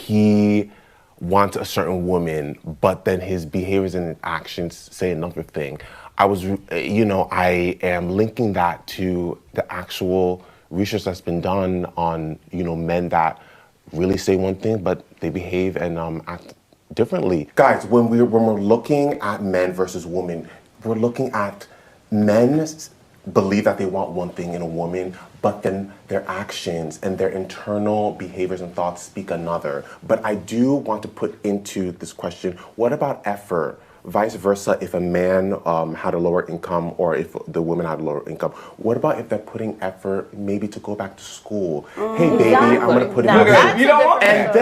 he wants a certain woman, but then his behaviors and actions say another thing. I am linking that to the actual research that's been done on, men that really say one thing, but they behave and act differently. Guys, when we're looking at men versus women, we're looking at men believe that they want one thing in a woman, but then their actions and their internal behaviors and thoughts speak another. But I do want to put into this question, what about effort? Vice versa, if a man had a lower income or if the woman had a lower income, what about if they're putting effort maybe to go back to school? Hey baby, I'm gonna put in effort. You don't want and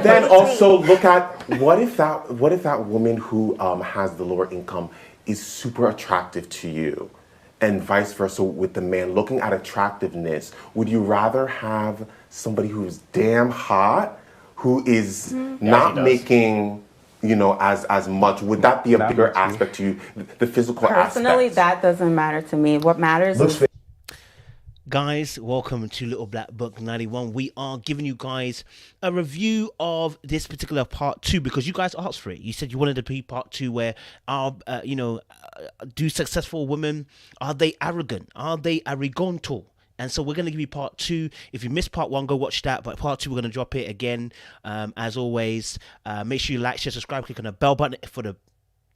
then also look at what if that woman who has the lower income is super attractive to you, and vice versa with the man. Looking at attractiveness, would you rather have somebody who's damn hot, who is not making, as much? Would that be a bigger aspect to you, the physical aspect? Personally, that doesn't matter to me. What matters is... Guys, welcome to Little Black Book 91. We are giving you guys a review of this particular part 2 because you guys asked for it. You said you wanted to be part 2 where do successful women, are they arrogant? Are they arroganto? And so we're going to give you part 2. If you missed part 1, go watch that. But part 2, we're going to drop it again. As always, make sure you like, share, subscribe, click on the bell button for the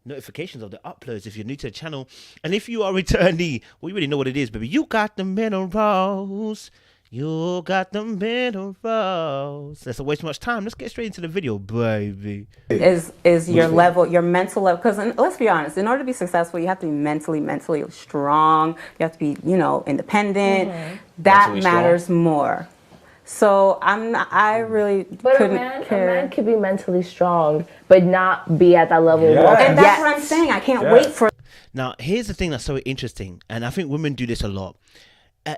notifications of the uploads if you're new to the channel. And if you are a returnee, well, you already know what it is, baby. You got the minerals. You got the minerals. Let's not waste much time. Let's get straight into the video, baby. Is your level, your mental level, because let's be honest, in order to be successful, you have to be mentally strong. You have to be, independent. That matters more. So I really couldn't care. A man could be mentally strong, but not be at that level. And that's what I'm saying. I can't wait for... Now, here's the thing that's so interesting, and I think women do this a lot.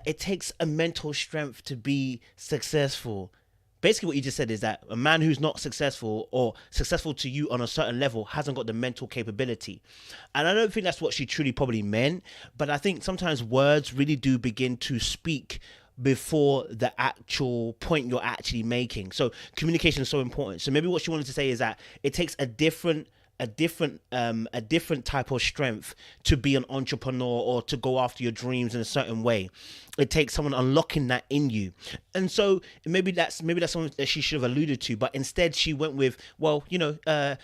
It takes a mental strength to be successful. Basically, what you just said is that a man who's not successful or successful to you on a certain level hasn't got the mental capability. And I don't think that's what she truly probably meant, but I think sometimes words really do begin to speak before the actual point you're actually making. So communication is so important. So maybe what she wanted to say is that it takes a different type of strength to be an entrepreneur or to go after your dreams in a certain way. It takes someone unlocking that in you. And so maybe that's something that she should have alluded to, but instead she went with, it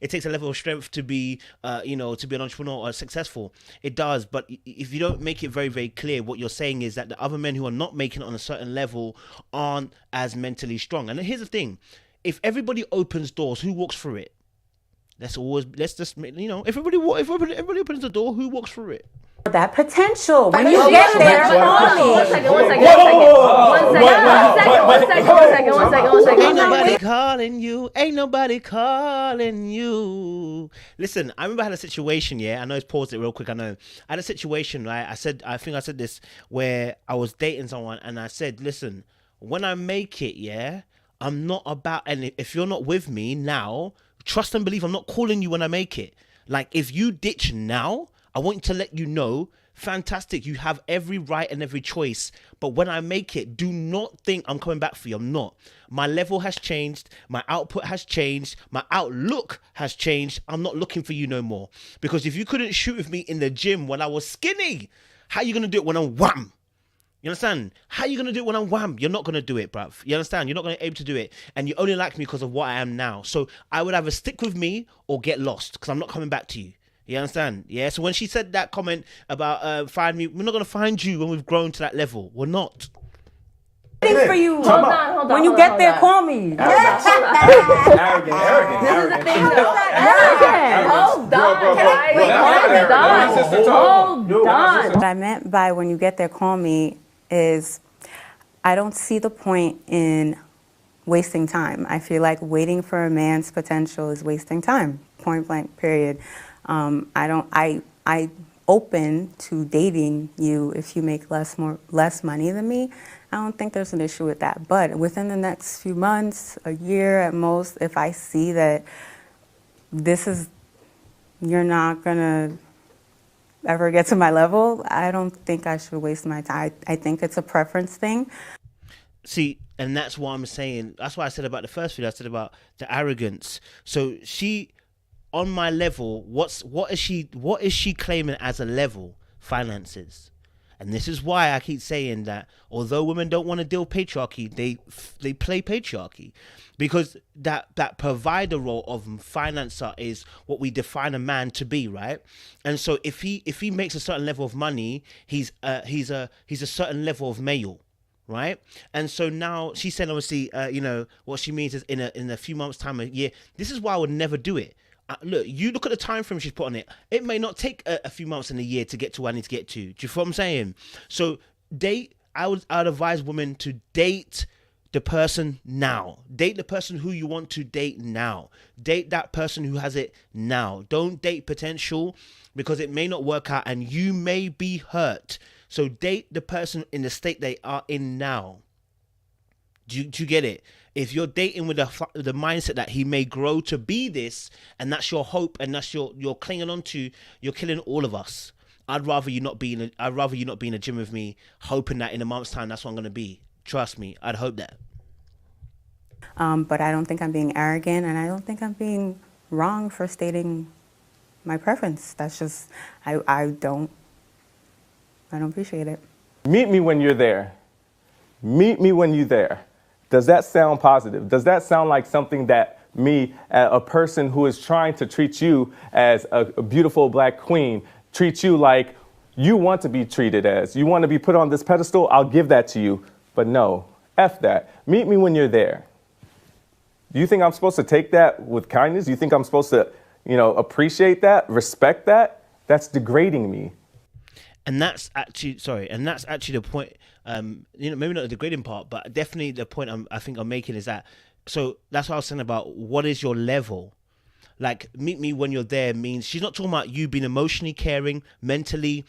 takes a level of strength to be to be an entrepreneur or successful. It does, but if you don't make it very, very clear, what you're saying is that the other men who are not making it on a certain level aren't as mentally strong. And here's the thing. If everybody opens doors, who walks through it? If everybody opens the door, who walks through it? That potential. When you get there, One second. Ain't nobody calling you. Ain't nobody calling you. Listen, I remember I had a situation, I know it's paused it real quick, I know. I had a situation, right? I think I said this, where I was dating someone and I said, listen, when I make it, I'm not about, and if you're not with me now, trust and believe I'm not calling you when I make it. Like, if you ditch now, I want to let you know, fantastic, you have every right and every choice. But when I make it, do not think I'm coming back for you. I'm not. My level has changed. My output has changed. My outlook has changed. I'm not looking for you no more. Because if you couldn't shoot with me in the gym when I was skinny, how are you going to do it when I'm wham? You understand? How are you going to do it when I'm wham? You're not going to do it, bruv. You understand? You're not going to be able to do it. And you only like me because of what I am now. So I would either stick with me or get lost because I'm not coming back to you. You understand? Yeah. So when she said that comment about find me, we're not going to find you when we've grown to that level. We're not. Waiting for you. Hold on. When you get there, call me. Arrogant. This is the thing, though. Hold on. What I meant by when you get there, call me is I don't see the point in wasting time. I feel like waiting for a man's potential is wasting time. Point blank, period. I open to dating you if you make less money than me. I don't think there's an issue with that. But within the next few months, a year at most, if I see that you're not gonna, ever get to my level, I don't think I should waste my time. I think it's a preference thing. See, and that's what I'm saying. That's why I said about the first video. I said about the arrogance. So she, on my level, what is she claiming as a level? Finances. And this is why I keep saying that although women don't want to deal with patriarchy, they play patriarchy, because that provider role of financer is what we define a man to be, right? And so if he makes a certain level of money, he's a certain level of male, right? And so now she's saying, obviously, what she means is in a few months' time, a year. This is why I would never do it. Look, you look at the time frame she's put on it. It may not take a few months in a year to get to where I need to get to. Do you feel what I'm saying? So I'd advise women to date the person now. Date the person who you want to date now. Date that person who has it now. Don't date potential, because it may not work out and you may be hurt. So date the person in the state they are in now. Do you get it? If you're dating with the mindset that he may grow to be this, and that's your hope, and that's you're clinging on to, you're killing all of us. I'd rather you not be in a gym with me, hoping that in a month's time that's what I'm gonna be. Trust me, I'd hope that. But I don't think I'm being arrogant, and I don't think I'm being wrong for stating my preference. That's just I don't appreciate it. Meet me when you're there. Meet me when you're there. Does that sound positive? Does that sound like something that me, a person who is trying to treat you as a beautiful black queen, treat you like you want to be treated as? You want to be put on this pedestal? I'll give that to you. But no, F that. Meet me when you're there. Do you think I'm supposed to take that with kindness? Do you think I'm supposed to, appreciate that, respect that? That's degrading me. And that's actually the point. Maybe not the degrading part, but definitely the point I think I'm making is that. So that's what I was saying about what is your level. Like, meet me when you're there means she's not talking about you being emotionally caring, mentally,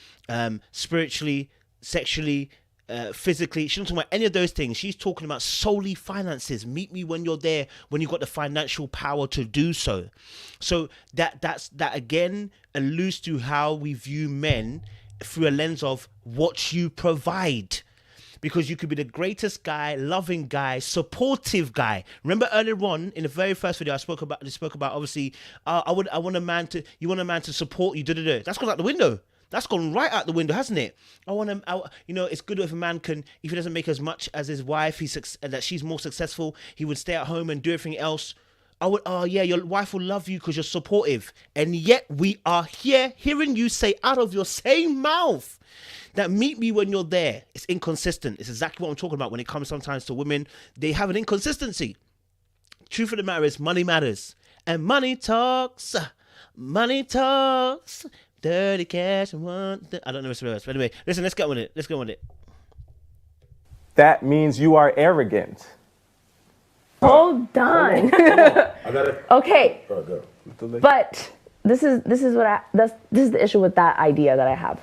spiritually, sexually, physically. She's not talking about any of those things. She's talking about solely finances. Meet me when you're there, when you've got the financial power to do so. So that again alludes to how we view men through a lens of what you provide. Because you could be the greatest guy, loving guy, supportive guy. Remember earlier on in the very first video I spoke about obviously you want a man to support you. That's gone out the window. That's gone right out the window, hasn't it? It's good if a man can, if he doesn't make as much as his wife, that she's more successful, he would stay at home and do everything else. Your wife will love you because you're supportive. And yet we are here hearing you say out of your same mouth that meet me when you're there. It's inconsistent. It's exactly what I'm talking about when it comes sometimes to women. They have an inconsistency. Truth of the matter is money matters. And money talks. Money talks. Dirty cash and one. I don't know what's the rest. But anyway, listen, let's get on it. That means you are arrogant. Hold on. Okay. But this is the issue with that idea that I have.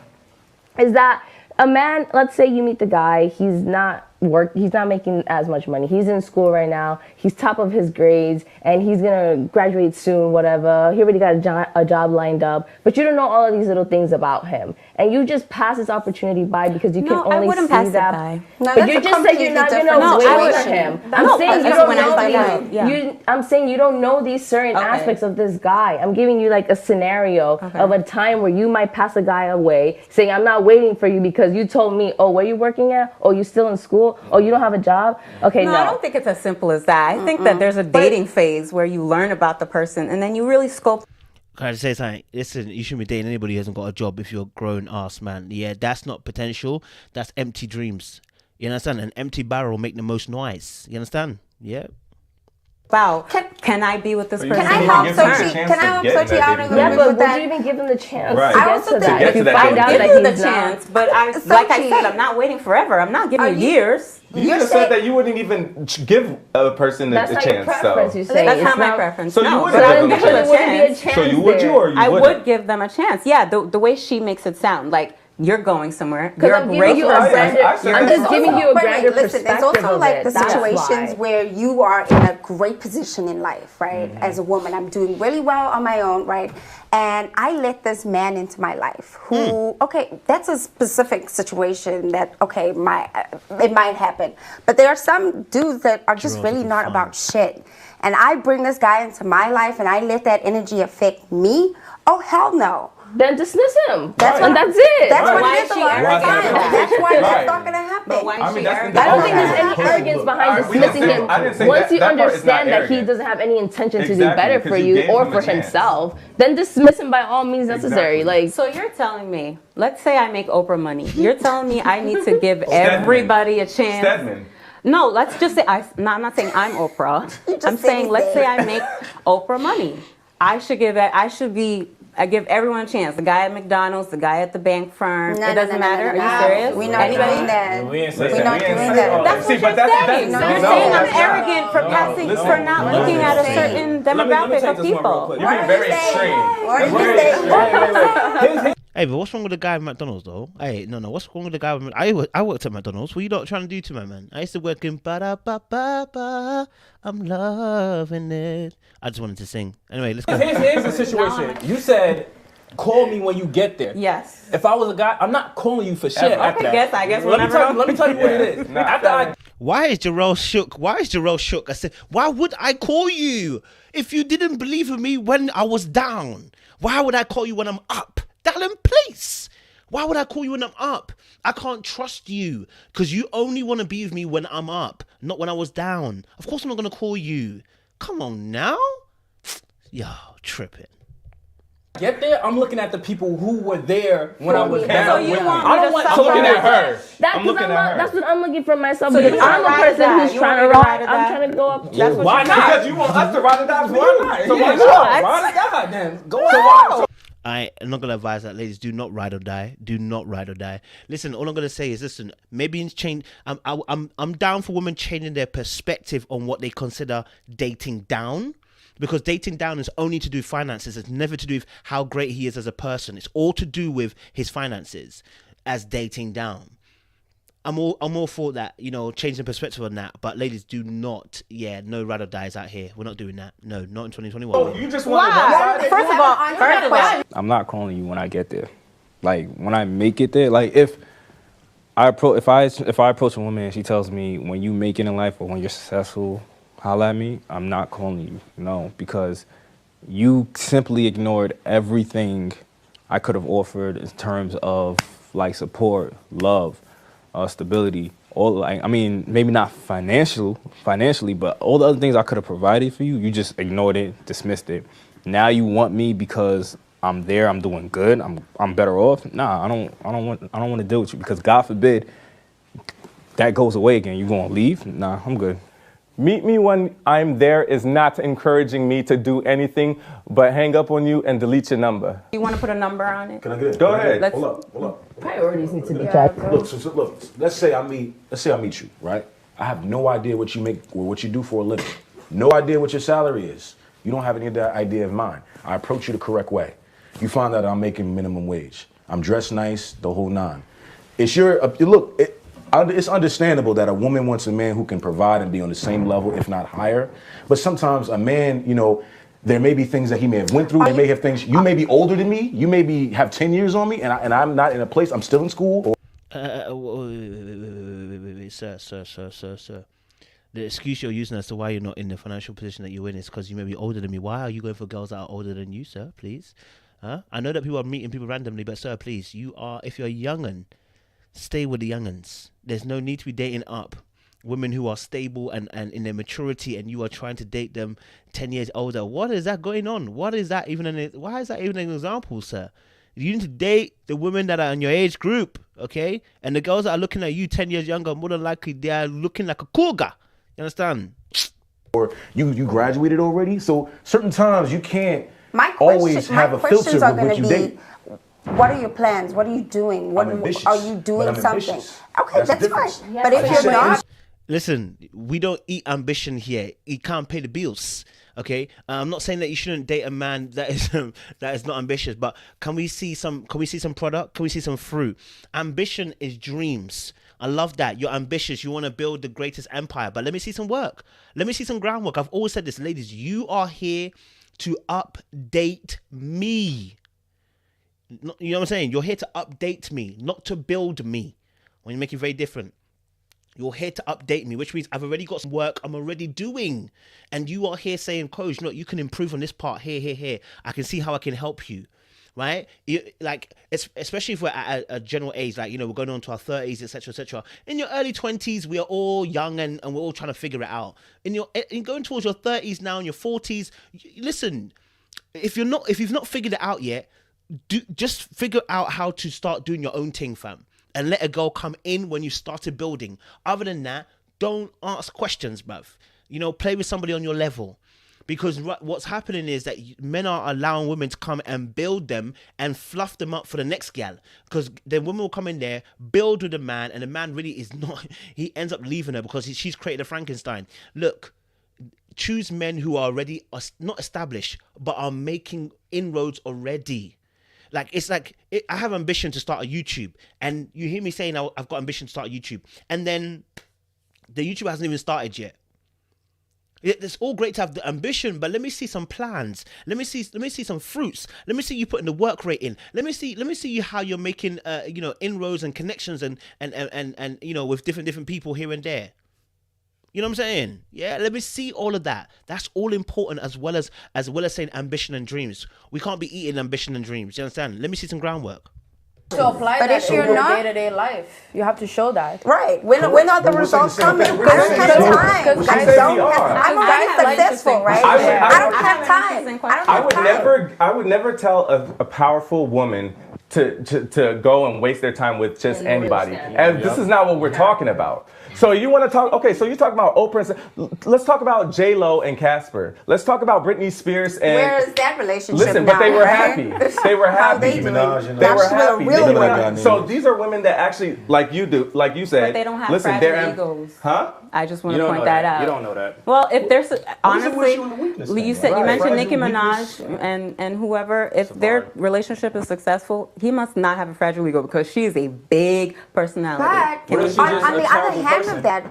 Is that a man, let's say you meet the guy, he's not making as much money. He's in school right now. He's top of his grades, and he's gonna graduate soon, whatever. He already got a job lined up, but you don't know all of these little things about him, and you just pass this opportunity by because you can only see pass that. By. But you just said you're not gonna wait for him. I'm saying you don't know I'm saying you don't know these certain aspects of this guy. I'm giving you like a scenario of a time where you might pass a guy away, saying I'm not waiting for you because you told me, oh, where you working at? Oh, you still in school? Oh, you don't have a job? Okay, no. I don't think it's as simple as that. I think that there's a dating phase where you learn about the person and then you really scope. Can I just say something? Listen, you shouldn't be dating anybody who hasn't got a job if you're a grown ass man. Yeah, that's not potential. That's empty dreams. You understand? An empty barrel will make the most noise. You understand? Yeah. Wow, can I be with this person? Can I help Sochi out of Yeah, but would you even give him the chance to get to that? If you find out that he's the chance, but like I said, I'm not waiting forever. I'm not giving years. You just said that you wouldn't even give a person a chance. That's not your preference, you say. That's not my preference. So you wouldn't give them a chance. So you would I would give them a chance. Yeah, the way she makes it sound, like You're going somewhere. Because You're I'm a giving great you a person. grander. I'm just giving you a grander Listen, perspective it's also of like it. the That's situations why. where you are in a great position in life, right? As a woman, I'm doing really well on my own, right? And I let this man into my life who, okay, that's a specific situation that, okay, it might happen. But there are some dudes that are just really not about shit. And I bring this guy into my life and I let that energy affect me. Oh, hell no. Then dismiss him. That's and that's it. That's what Why it is is a she lot of arrogant? times. That's why that's not going to happen. But why is she arrogant? I don't think there's any arrogance behind dismissing him. Once you understand that he doesn't have any intention to do better for you or for himself, then dismiss him by all means necessary. Like, so you're telling me, let's say I make Oprah money. You're telling me I need to give everybody a chance. Stedman. No, let's just say I'm not saying I'm Oprah. I'm saying let's say I make Oprah money. I give everyone a chance. The guy at McDonald's, the guy at the bank firm. It doesn't matter. Are you serious? We're not doing that. We ain't We're not doing that. That's what you're saying. You're saying I'm arrogant for not looking at a certain demographic of people. You're being very extreme. Hey, but what's wrong with the guy at McDonald's though? Hey, no, what's wrong with the guy with I worked at McDonald's. What are you not trying to do to me, man? I used to work in ba-da-ba-ba-ba. I'm loving it. I just wanted to sing. Anyway, let's go. Here's the situation. You said, call me when you get there. Yes. If I was a guy, I'm not calling you for shit after that. I guess Let me tell you what it is. Why is Jarrell shook? I said, why would I call you if you didn't believe in me when I was down? Why would I call you when I'm up? Darling, please. Why would I call you when I'm up? I can't trust you because you only want to be with me when I'm up, not when I was down. Of course I'm not going to call you. Come on now. Yo, tripping. Get there, I'm looking at the people who were there when I was down. So you want I don't want to to looking at her. That's what I'm looking for myself. So Because I'm a person who's trying to ride. I'm trying to go up. That's what Why not? Because you want us to ride or die for you. Why not? So why Yeah, not? ride or die then. Go on. I'm not gonna advise that, ladies. Do not ride or die. Do not ride or die. Listen, all I'm gonna say is, listen. Maybe it's change. I'm down for women changing their perspective on what they consider dating down, because dating down is only to do with finances. It's never to do with how great he is as a person. It's all to do with his finances as dating down. I'm all for that, changing perspective on that. But ladies, do not, no ride or dies out here. We're not doing that. No, not in 2021. Oh, you just want to First of all, first question. I'm not calling you when I get there. Like when I make it there. Like if I approach a woman and she tells me when you make it in life or when you're successful, holla at me. I'm not calling you. No, because you simply ignored everything I could have offered in terms of like support, love, stability. Maybe not financially, but all the other things I could have provided for you, you just ignored it, dismissed it. Now you want me because I'm there, I'm doing good, I'm better off. Nah, I don't want to deal with you because God forbid that goes away again. You gonna leave? Nah, I'm good. Meet me when I'm there is not encouraging me to do anything but hang up on you and delete your number. You want to put a number on it? Can I get it? Go ahead. Hold up. Priorities need to be checked. Look. Let's say I meet you, right? I have no idea what you make or what you do for a living. No idea what your salary is. You don't have any idea of mine. I approach you the correct way. You find out I'm making minimum wage. I'm dressed nice, the whole nine. It's understandable that a woman wants a man who can provide and be on the same level, if not higher. But sometimes a man, there may be things that he may have went through. There may have things. You may be older than me. You may have 10 years on me, and I'm not in a place. I'm still in school. Wait, sir. The excuse you're using as to why you're not in the financial position that you're in is because you may be older than me. Why are you going for girls that are older than you, sir? Please, I know that people are meeting people randomly, but sir, please, if you're a young'un, stay with the young'uns. There's no need to be dating up women who are stable and in their maturity, and you are trying to date them 10 years older. What is that going on? Why is that even an example, sir? You need to date the women that are in your age group, okay? And the girls that are looking at you 10 years younger, more than likely, they are looking like a cougar. You understand? Or you graduated already, so certain times you can't always have a filter with what you date. What are your plans? What are you doing? What are you doing something? Okay, that's fine. But if you're not, listen, we don't eat ambition here. You can't pay the bills. Okay, I'm not saying that you shouldn't date a man that is that is not ambitious, but can we see some product? Can we see some fruit? Ambition is dreams. I love that. You're ambitious. You want to build the greatest empire, but let me see some work. Let me see some groundwork. I've always said this, ladies. You are here to update me. You know what I'm saying? You're here to update me, not to build me. When you make it very different. You're here to update me, which means I've already got some work I'm already doing. And you are here saying, Coach, look, you can improve on this part here. I can see how I can help you, right? Especially if we're at a general age, like, we're going on to our 30s, etc., etc. In your early 20s, we are all young and we're all trying to figure it out. In going towards your 30s now, in your 40s, listen, if you've not figured it out yet, just figure out how to start doing your own thing, fam. And let a girl come in when you started building. Other than that, don't ask questions, bruv. Play with somebody on your level. Because what's happening is that men are allowing women to come and build them and fluff them up for the next gal. Because then women will come in there, build with a man, and the man really is not, he ends up leaving her because she's created a Frankenstein. Look, choose men who are already not established, but are making inroads already. I have ambition to start a YouTube, and you hear me saying I've got ambition to start a YouTube, and then the YouTube hasn't even started yet. It's all great to have the ambition, but let me see some plans. Let me see some fruits. Let me see you putting the work rate in. Let me see you how you're making inroads and connections and with different people here and there. You know what I'm saying? Yeah, let me see all of that. That's all important as well as saying ambition and dreams. We can't be eating ambition and dreams. You understand? Let me see some groundwork. To apply But that if to you're your not- day-to-day life, you have to show that. Right. When are the results coming? I don't have time. Because I'm already guys like successful, right? I I don't have time. I would never tell a powerful woman to go and waste their time with just anybody. And this is not what we're talking about. So you want to talk? Okay, so you talk about Oprah. Let's talk about J-Lo and Casper. Let's talk about Britney Spears and. Where is that relationship Listen, now, but they were right? happy. They were happy. They doing? They were happy. Real women. So these are women that actually, like you do, like you said. But they don't have listen, fragile egos. Huh? I just want You to don't point know that that. out. You don't know that. Well, if there's What is it honestly, with you and the weakness you thing? said you Right. mentioned Fragile Nicki weakness. Minaj and whoever. If their relationship is successful, he must not have a fragile ego because she is a big personality. But Can we- she's just on a the other terrible hand person? of that,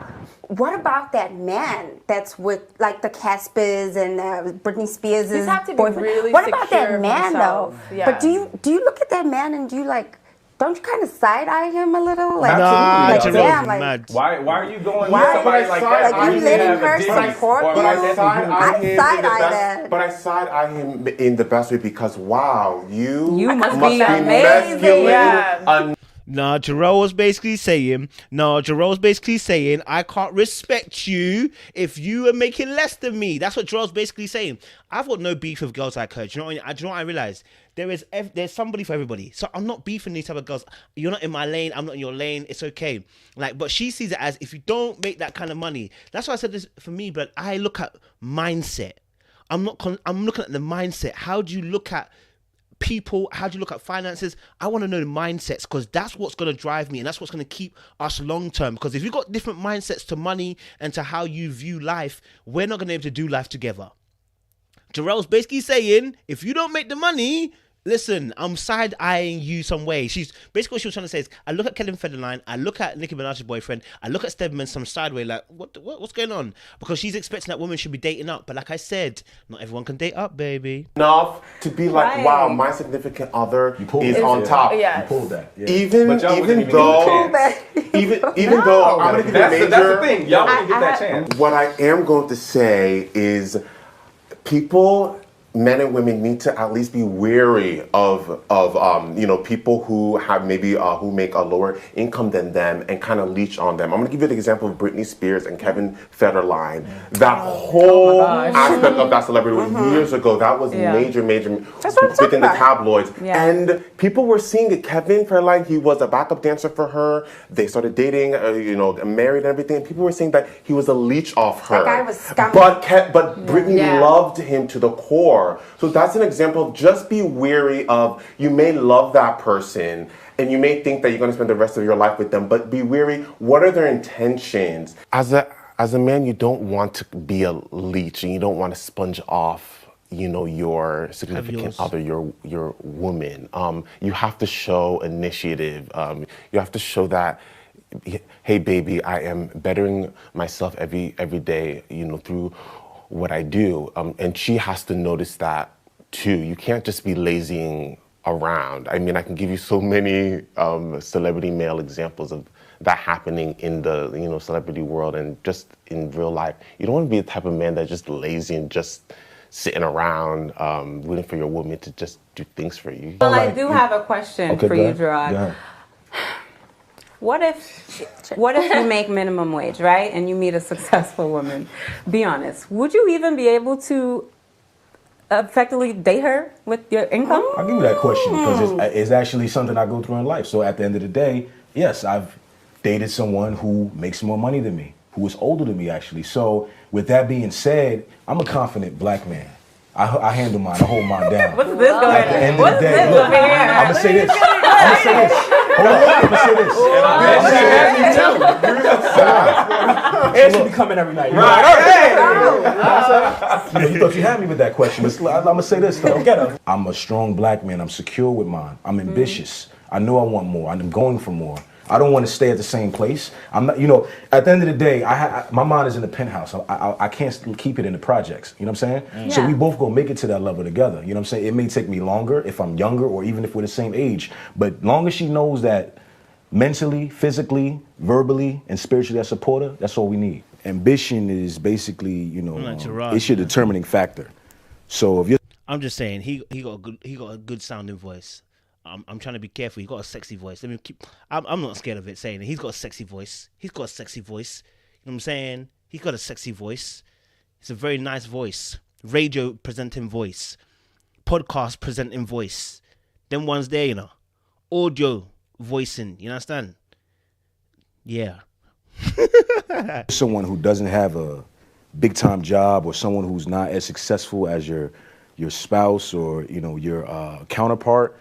what about that man that's with like the Caspers and Britney Spears' These have to be boyfriend? really What about secure that of man though? themselves. Yeah. But do you look at that man and don't you kind of side eye him a little? Like, Nah, like Jerome's damn, like mad. Why are you going Why? with somebody like that? Like, you You letting have a her different- support or you? But I like- side eye him in the side-eye best. that. But I side eye him in the best way because wow, you must be amazing. masculine. Yeah. Nah, Jarrell was basically saying, I can't respect you if you are making less than me. That's what Jarrell's basically saying. I've got no beef with girls like her. Do you know what I realize? There's somebody for everybody. So I'm not beefing these type of girls. You're not in my lane. I'm not in your lane. It's okay. But she sees it as if you don't make that kind of money. That's why I said this for me. But I look at mindset. I'm looking at the mindset. How do you look at people? How do you look at finances? I want to know the mindsets because that's what's going to drive me and that's what's going to keep us long term. Because if you've got different mindsets to money and to how you view life, we're not going to be able to do life together. Jarrell's basically saying, if you don't make the money, listen, I'm side-eyeing you some way. She's basically what she was trying to say is, I look at Kevin Federline, I look at Nicki Minaj's boyfriend, I look at Stedman some sideway, like, what's going on? Because she's expecting that women should be dating up. But like I said, not everyone can date up, baby. Enough to be like, Right. wow, my significant other pulled is it. on top. Yeah. You pulled that. Yeah. Even But y'all wouldn't even even though give even though I'm gonna give you a major. That's the thing. Y'all wouldn't get that chance. What I am going to say is people, men and women, need to at least be wary of people who have maybe who make a lower income than them and kind of leech on them. I'm going to give you the example of Britney Spears and Kevin Federline. That whole aspect of that celebrity years ago, that was major That's what I'm talking within the about. tabloids. Yeah. And people were seeing it. Kevin Federline, he was a backup dancer for her. They started dating, married and everything. And people were saying that he was a leech off her. That guy was scummy. But Britney Yeah. loved him to the core. So that's an example of just be wary of, you may love that person and you may think that you're going to spend the rest of your life with them, but be wary, what are their intentions? As as a man, you don't want to be a leech, and you don't want to sponge off, your significant other, your woman. You have to show initiative. You have to show that, hey, baby, I am bettering myself every day, through what I do. And she has to notice that too. You can't just be lazying around. I mean, I can give you so many celebrity male examples of that happening in the celebrity world and just in real life. You don't want to be the type of man that's just lazy and just sitting around waiting for your woman to just do things for you. Well, I do have a question for you, Gerard. What if you make minimum wage, right, and you meet a successful woman? Be honest. Would you even be able to effectively date her with your income? I'll give you that question because it's actually something I go through in life. So at the end of the day, yes, I've dated someone who makes more money than me, who is older than me actually. So with that being said, I'm a confident black man. I handle mine, I hold mine down. What's this going on? At the end of the day, look, I'm gonna say this. Hold on, I'm gonna say this. And she be coming every night. You thought you had me with that question, but I'm gonna say this though. I'm a strong black man. I'm secure with mine. I'm ambitious. I know I want more. I'm going for more. I don't want to stay at the same place. I'm not, at the end of the day, my mind is in the penthouse. I can't keep it in the projects. You know what I'm saying? So we both gonna make it to that level together. You know what I'm saying? It may take me longer if I'm younger or even if we're the same age. But long as she knows that mentally, physically, verbally, and spiritually I support her, that's all we need. Ambition is basically, it's your determining factor. So if you're... I'm just saying, he got a good sounding voice. I'm trying to be careful. He got a sexy voice. Let me keep. I'm not scared of it saying it. He's got a sexy voice. You know what I'm saying? He's got a sexy voice. It's a very nice voice. Radio presenting voice. Podcast presenting voice. Them ones there, Audio voicing. You understand? Yeah. Someone who doesn't have a big time job or someone who's not as successful as your spouse or your counterpart.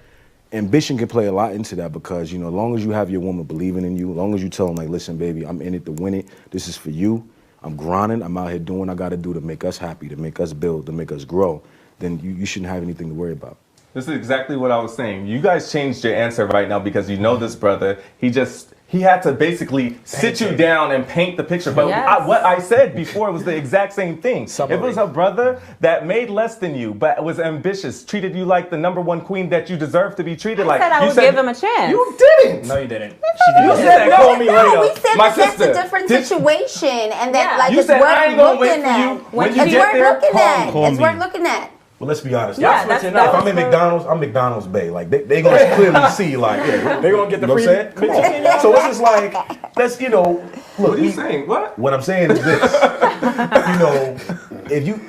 Ambition can play a lot into that because, as long as you have your woman believing in you, as long as you tell them, like, listen, baby, I'm in it to win it. This is for you. I'm grinding. I'm out here doing what I got to do to make us happy, to make us build, to make us grow. Then you shouldn't have anything to worry about. This is exactly what I was saying. You guys changed your answer right now because you know this brother. He had to basically sit you down and paint the picture. But what I said before was the exact same thing. It was a brother that made less than you, but was ambitious, treated you like the #1 queen that you deserve to be treated like. I would give him a chance. You didn't. No, you didn't. You said, call me later. We said My that's sister. a different situation, and that You it's said, I ain't worth gonna wait looking for you. at. When you It's get worth there, looking at. call It's me. worth looking at. Well, let's be honest. Yeah, if I'm in McDonald's, I'm McDonald's Bay. Like they gonna clearly see, like, They gonna get the free. Come on. So it's just like, that's look. What are you saying? What I'm saying is this.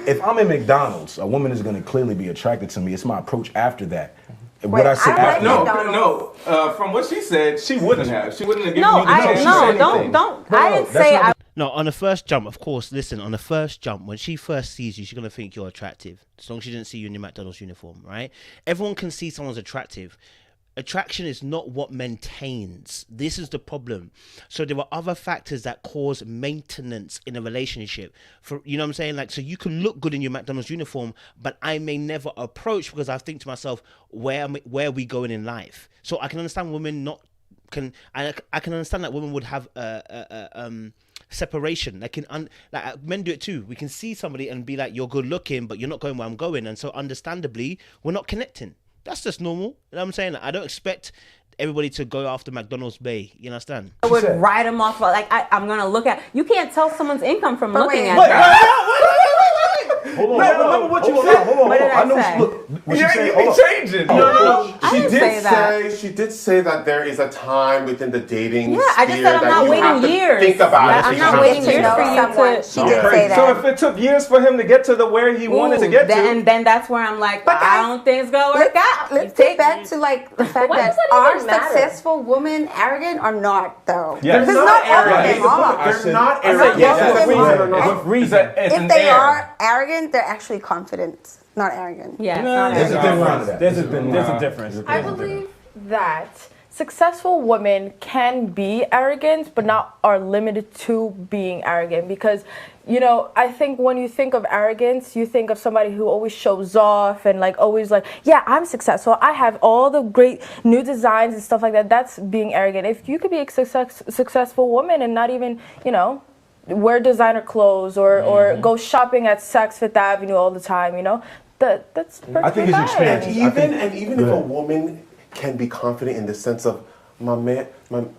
If I'm in McDonald's, a woman is gonna clearly be attracted to me. It's my approach after that. What I said after No. From what she said, she wouldn't have. She wouldn't have given you the chance. Don't. I didn't say. No, on the first jump, of course, listen, on the first jump, when she first sees you, she's going to think you're attractive. As long as she didn't see you in your McDonald's uniform, right? Everyone can see someone's attractive. Attraction is not what maintains. This is the problem. So there are other factors that cause maintenance in a relationship. You know what I'm saying? Like, so you can look good in your McDonald's uniform, but I may never approach because I think to myself, where are we going in life? So I can understand women I can understand that women would have separation. Like men do it too. We can see somebody and be like, you're good looking, but you're not going where I'm going, and so understandably we're not connecting. That's just normal. You know what I'm saying? Like, I don't expect everybody to go after McDonald's Bay. You understand? I would write them off. Like I'm gonna look at. You can't tell someone's income from looking at. Hold on. Remember what you said. Hold on. What did I say? Look, what she said. You changing. No. She did say that there is a time within the dating. Yeah, I just said I'm not waiting years. Think about it. I'm not waiting years for you to. She did say that. So if it took years for him to get to where he wanted to get to, then that's where I'm like, I don't think it's gonna work out. Let's take back to like the fact Why that does that are even matter? successful women arrogant or not though? Yes. Because not all of them are. They're not Yes, with reason. If they are arrogant, they're actually confident, not arrogant. Yeah, There's it's not a difference. There's a difference. I believe that successful women can be arrogant, but not are limited to being arrogant. Because, you know, I think when you think of arrogance, you think of somebody who always shows off and like always like, yeah, I'm successful. I have all the great new designs and stuff like that. That's being arrogant. If you could be a successful woman and not even, you know, wear designer clothes or go shopping at Saks Fifth Avenue all the time, you know, that's perfectly I think it's fine. expanded. Even if a woman can be confident in the sense of my man, I'm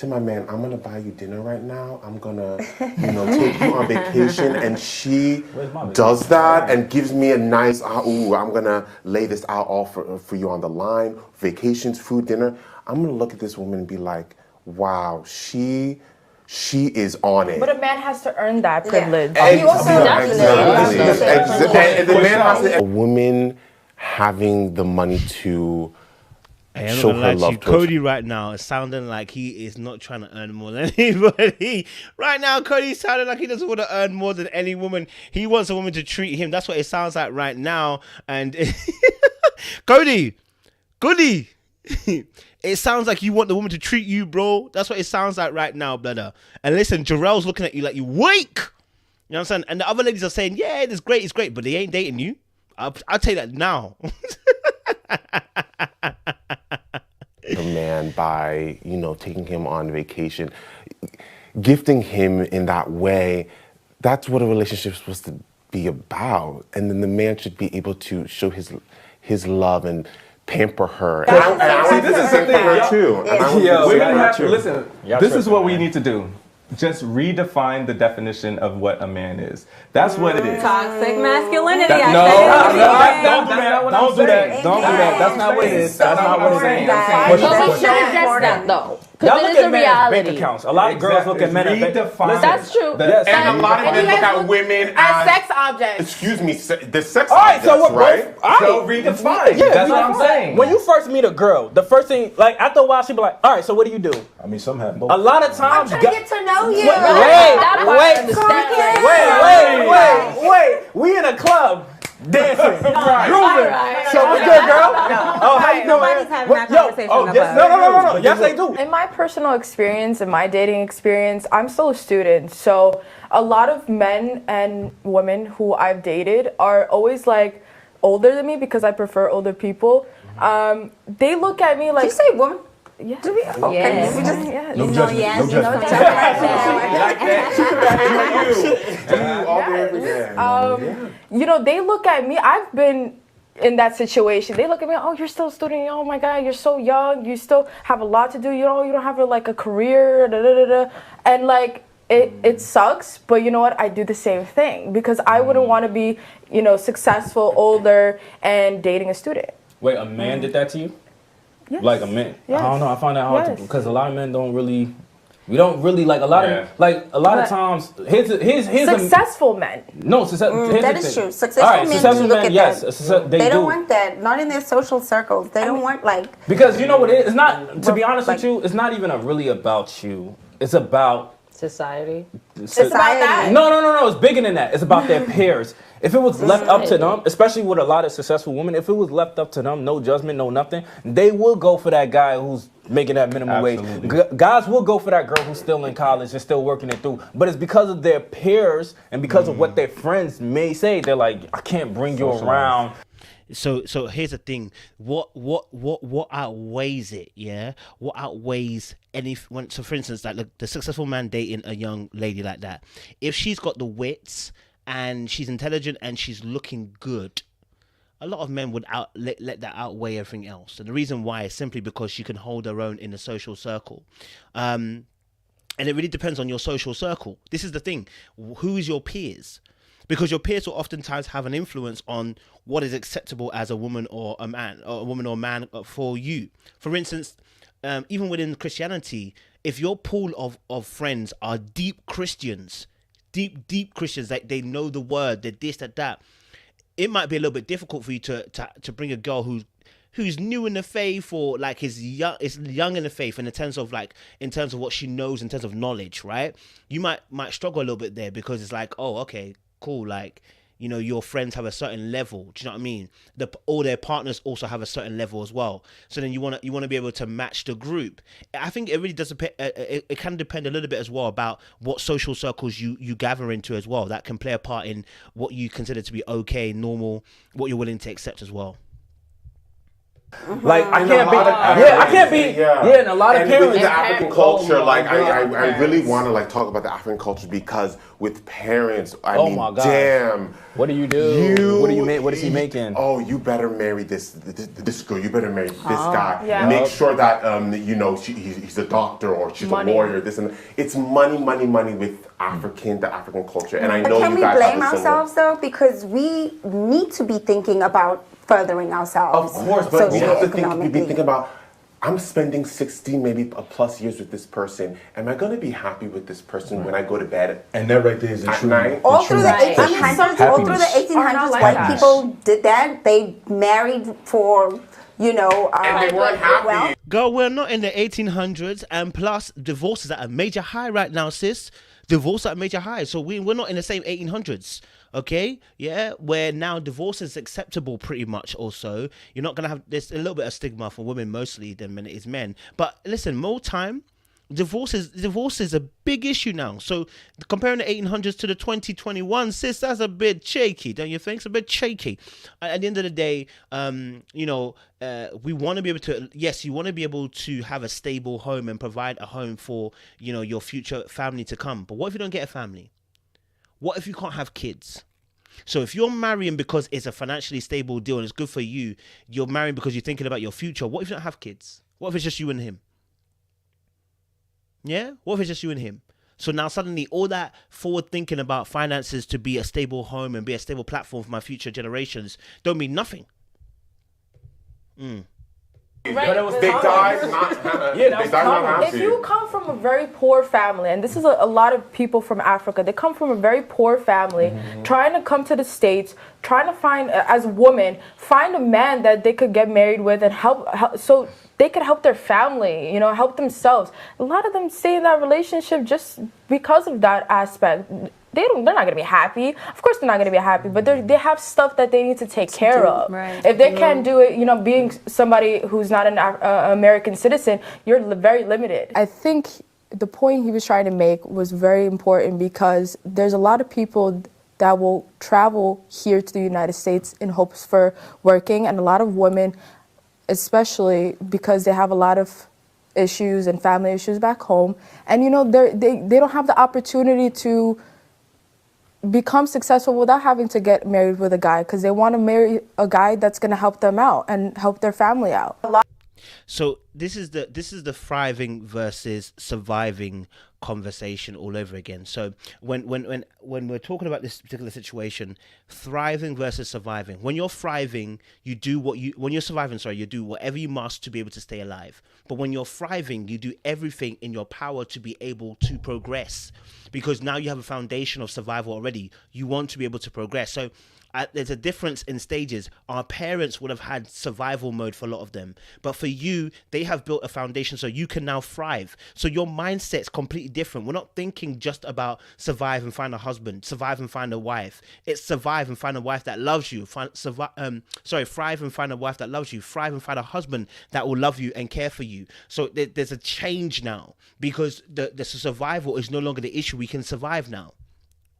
gonna buy you dinner right now. I'm gonna, take you on vacation, and she does that and gives me a nice, I'm gonna lay this out all for you on the line. Vacations, food, dinner. I'm gonna look at this woman and be like, wow, she is on it. But a man has to earn that privilege. Yeah. He also a woman having the money to Hey, I'm show not gonna lie her to love you. towards Cody right now is sounding like he is not trying to earn more than anybody. Right now, Cody's sounding like he doesn't want to earn more than any woman. He wants a woman to treat him. That's what it sounds like right now. And Cody, it sounds like you want the woman to treat you, bro. That's what it sounds like right now, brother. And listen, Jarrell's looking at you like you wake. You know what I'm saying? And the other ladies are saying, yeah, it's great, but they ain't dating you. I'll tell you that now. a man by, taking him on vacation, gifting him in that way. That's what a relationship is supposed to be about. And then the man should be able to show his love and pamper her. See, this is the thing, too. We're gonna have to listen. This is what we need to do. Just redefine the definition of what a man is. That's what it is. Toxic masculinity. Don't do that. That's not what it is. That's not what it is. But we should address that though. Y'all Because look it is at a men's bank reality. accounts. A lot of girls look at men as bank accounts. That's true. And a lot of men look at women As sex objects. excuse me, the sex All right, so objects, what, right? So redefine. Yeah, That's what I'm saying. When you first meet a girl, the first thing, like after a while, she be like, "All right, so what do you do?" I mean, some have both. A lot of times, I'm trying to get to know you. That part I understand. wait. We in a club dancing, grooving. So what's good, girl? Oh, how you doing? Nobody's having that conversation in the club. No. Yes, they do. In my personal experience, in my dating experience, I'm still a student. So a lot of men and women who I've dated are always like older than me because I prefer older people. They look at me like. Did you say woman? Yeah. Okay. Yes. We just, Yeah. No judgment. They look at me. I've been in that situation. They look at me, oh, you're still a student. Oh my God, you're so young. You still have a lot to do. You don't have a career. And like, it sucks, but you know what? I do the same thing because I wouldn't want to be, successful, older, and dating a student. Wait, a man did that to you? Yes. Like a man? Yes. I don't know. I find that hard Yes. because a lot of men don't really. We don't really like a lot of But- times. Here's Successful men. No, here's that the is thing. true. Successful All right, men successful do look men, at yes, that. they They do. don't want that. Not in their social circles. They don't want Because you know what it is? It's not, to be honest like- with you, it's not even really about you. It's about Society. society. No. It's bigger than that. It's about their peers. If it was left up to them, especially with a lot of successful women, if it was left up to them, no judgment, no nothing, they will go for that guy who's making that minimum wage. Guys will go for that girl who's still in college and still working it through. But it's because of their peers and because of what their friends may say. They're like, I can't bring you around. So here's the thing. What outweighs it? Yeah. What outweighs so for instance, like the successful man dating a young lady like that, if she's got the wits and she's intelligent and she's looking good, a lot of men would let that outweigh everything else. And the reason why is simply because she can hold her own in the social circle. And it really depends on your social circle. This is the thing. Who is your peers? Because your peers will oftentimes have an influence on what is acceptable as a woman or a man, or a woman or a man for you. For instance, even within Christianity, if your pool of friends are deep Christians, deep Christians, like they know the word, they're this, that, it might be a little bit difficult for you to bring a girl who's new in the faith or like is young in the faith in terms of what she knows in terms of knowledge, right? You might struggle a little bit there because it's like, oh, okay, cool, like you know, your friends have a certain level. Do you know what I mean? All their partners also have a certain level as well. So then you want to be able to match the group. I think it really does depend. It can depend a little bit as well about what social circles you gather into as well. That can play a part in what you consider to be okay, normal, what you're willing to accept as well. Like I can't be and a lot of and parents with the African culture, I really want to like talk about the African culture because with parents, I mean, my God. damn, What do you do? What do you make? What is he making? Oh, you better marry this girl. You better marry this guy. Yeah. Make sure that you know he's a doctor or she's Money. a lawyer. This and that. It's money with the African culture, and I know Can you we guys blame have a similar. ourselves though? Because we need to be thinking about furthering ourselves. Of course, but we have to be socioeconomically. thinking about, I'm spending 16, maybe plus years with this person. Am I going to be happy with this person when I go to bed And that right there is the at true. night? All through the Right. 1800s, all through the 1800s, like white that. people did that. They married for, you know, And they weren't happy. well, Girl, we're not in the 1800s, and plus divorce is at a major high right now, sis. Divorce at a major high, so we're not in the same 1800s. Okay, yeah, where now divorce is acceptable pretty much. Also, you're not gonna have there's a little bit of stigma for women mostly than when it is men. But listen, more time, divorce is a big issue now. So comparing the 1800s to the 2021, sis, that's a bit shaky, don't you think? It's a bit shaky. At the end of the day, you know, we want to be able to, yes, you want to be able to have a stable home and provide a home for, you know, your future family to come. But what if you don't get a family? What if you can't have kids? So if you're marrying because it's a financially stable deal and it's good for you, you're marrying because you're thinking about your future. What if you don't have kids? What if it's just you and him? Yeah? What if it's just you and him? So now suddenly all that forward thinking about finances to be a stable home and be a stable platform for my future generations don't mean nothing. Right. They died not happy. If you come from a very poor family, and this is a lot of people from Africa, they come from a very poor family, trying to come to the States, trying to find, as a woman, find a man that they could get married with and help so they could help their family, you know, help themselves. A lot of them stay in that relationship just because of that aspect. They're not going to be happy. Of course they're not going to be happy, but they have stuff that they need to take care of. Right. If they can't do it, you know, being somebody who's not an American citizen, you're very limited. I think the point he was trying to make was very important because there's a lot of people that will travel here to the United States in hopes for working, and a lot of women, especially because they have a lot of issues and family issues back home, and you know they don't have the opportunity to become successful without having to get married with a guy because they want to marry a guy that's going to help them out and help their family out. So this is the thriving versus surviving conversation all over again. So when we're talking about this particular situation, thriving versus surviving. When you're thriving, you do when you're surviving, you do whatever you must to be able to stay alive. But when you're thriving, you do everything in your power to be able to progress, because now you have a foundation of survival already. You want to be able to progress. So there's a difference in stages. Our parents would have had survival mode for a lot of them, but for you, they have built a foundation so you can now thrive. So your mindset's completely different. We're not thinking just about survive and find a husband, survive and find a wife. It's survive and find a wife that loves you. Thrive and find a wife that loves you. Thrive and find a husband that will love you and care for you. So there's a change now because the survival is no longer the issue. We can survive now.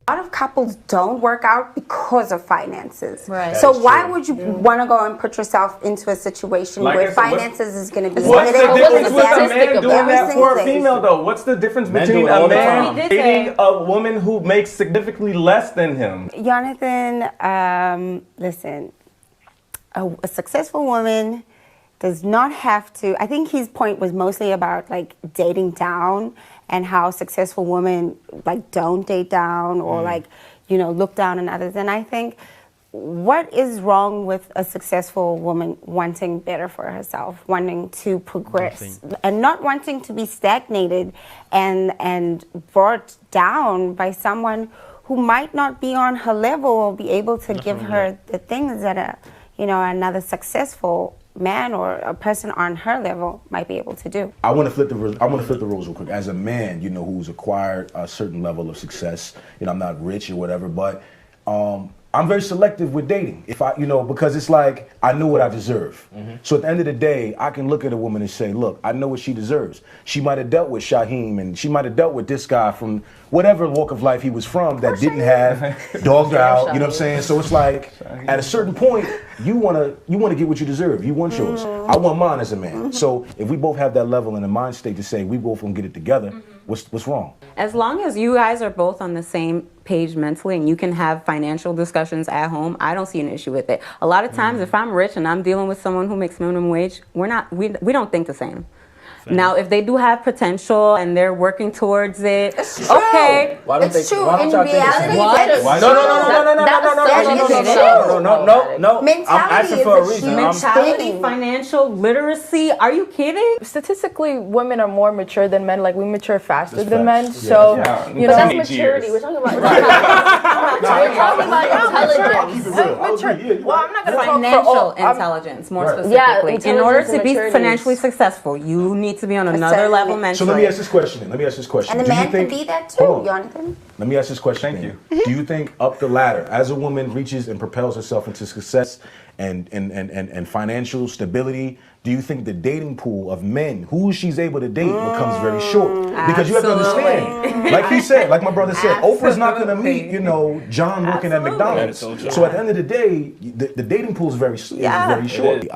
A lot of couples don't work out because of finances. Right. So why would you want to go and put yourself into a situation Like where I said, finances is going to be What's the difference with a man statistic doing that every for a single female, though? What's the difference Men between do it all a the man time. dating a woman who makes significantly less than him? Jonathan, listen, a successful woman does not have to, I think his point was mostly about like dating down and how successful women like don't date down or like, you know, look down on others. And I think what is wrong with a successful woman wanting better for herself, wanting to progress and not wanting to be stagnated and brought down by someone who might not be on her level or be able to give her the things that another successful man or a person on her level might be able to do. I want to flip the rules real quick. As a man, who's acquired a certain level of success, I'm not rich or whatever, but I'm very selective with dating. If I, because it's like I know what I deserve. So at the end of the day, I can look at a woman and say, look, I know what she deserves. She might have dealt with Shaheem, and she might have dealt with this guy from whatever walk of life he was from that didn't have dogged out. You know what I'm saying? So it's like at a certain point, you wanna get what you deserve. You want yours. I want mine as a man. So if we both have that level in the mind state to say we both gonna get it together, what's wrong? As long as you guys are both on the same page mentally and you can have financial discussions at home, I don't see an issue with it. A lot of times if I'm rich and I'm dealing with someone who makes minimum wage, we don't think the same. Now, if they do have potential and they're working towards it, okay. Why don't It's they? true. Why don't In y'all think it's reality, what? that's No, I'm asking for a reason. Mentality, financial literacy. Are you kidding? Statistically, women are more mature than men. Like we mature faster than men. So you know, That's maturity. We're talking about. We're talking about intelligence. Well, I'm not gonna Financial intelligence, more specifically. In order intelligence to and be maturity financially successful, you need to be on another level mentally. So let me ask this question. And the Do you man think, can be that too, hold on. Jonathan. Let me ask this question. Thank you. Do you think up the ladder, as a woman reaches and propels herself into success and financial stability, do you think the dating pool of men who she's able to date becomes very short? Because you have to understand, like he said, like my brother said, Oprah's not going to meet, John working at McDonald's. So at the end of the day, the dating pool is very short.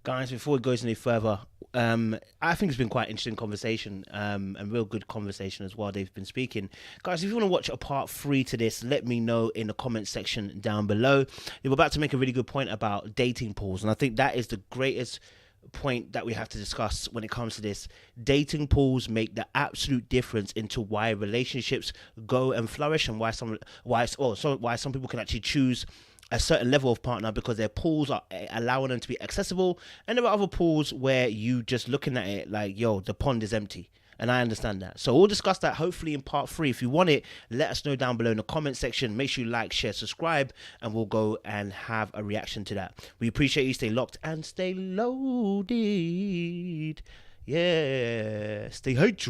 Guys, before it goes any further, I think it's been quite interesting conversation, and real good conversation as well. They've been speaking. Guys, if you want to watch a part 3 to this, let me know in the comment section down below. You're about to make a really good point about dating pools, and I think that is the greatest point that we have to discuss when it comes to this. Dating pools make the absolute difference into why relationships go and flourish, and why some people can actually choose a certain level of partner because their pools are allowing them to be accessible, and there are other pools where you just looking at it like, yo, the pond is empty. And I understand that. So we'll discuss that hopefully in part 3. If you want it, let us know down below in the comment section. Make sure you like, share, subscribe, and we'll go and have a reaction to that. We appreciate you. Stay locked and stay loaded. Yeah, stay hydrated.